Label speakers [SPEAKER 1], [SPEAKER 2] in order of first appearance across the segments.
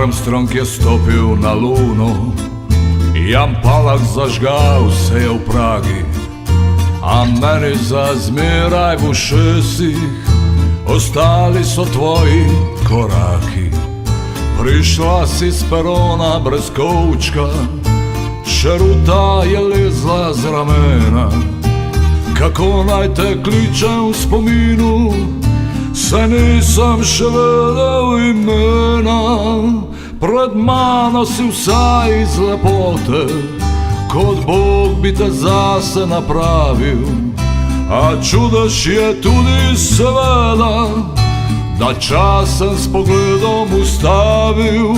[SPEAKER 1] Armstrong je stopil na luno, Jan Palach zažgal se je v Pragi, a meni za zmeraj v ušesih ostali so tvoji koraki. Prišla si z perona brez kovčka, še ruta je lezla z ramena. Kako naj te kličem v spominu, saj nisem še vedel imena. Pred mano si vsa iz lepote, kot Bog bi te zase napravil. A čudež je tudi seveda, da čas sem s pogledom ustavil.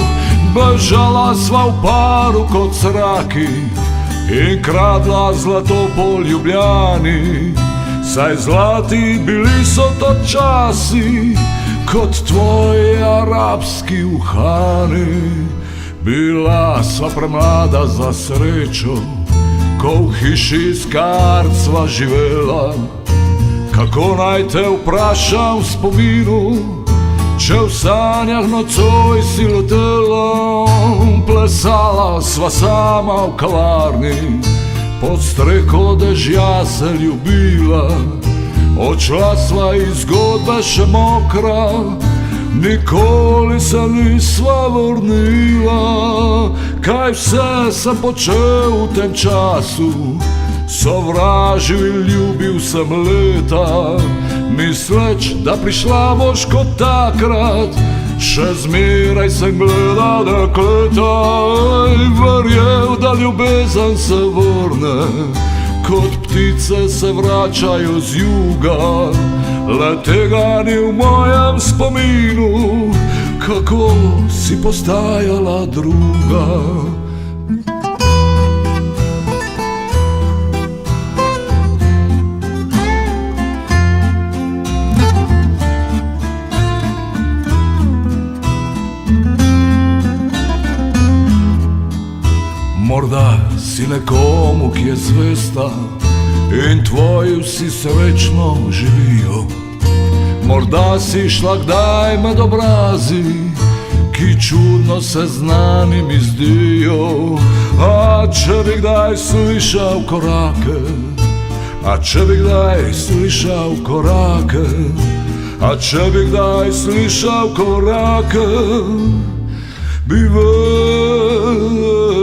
[SPEAKER 1] Bežala sva v paru kot zraki in kradla zlato po Ljubljani. Saj zlati bili so to časi, kot tvoji arabski uhani. Bila sva premlada za srečo, ko v hiši iz kart sva živela. Kako naj te vprašam v spominu, če v sanjah nocoj si letela. Plesala sva sama v kavarni, pod streho dežja se ljubila. Odšla sva iz zgodbe še mokra, nikoli se nisva vrnila. Kaj vse sem počel v tem času, sovražil in ljubil sem leta, misleč, da prišla boš kot takrat. Še zmeraj sem gledal dekleta, verjel, da ljubezen se vrne, kot ptice se vračajo z juga. Le tega ni v mojem spominu, kako si postajala druga. Morda si nekomu, ki je zvesta, in tvoji vsi srečno živijo. Morda si šla kdaj med obrazi, ki čudno se znanimi zdijo. A če bi kdaj slišal korake, a če bi kdaj slišal korake, a če bi kdaj slišal korake, bi vedel,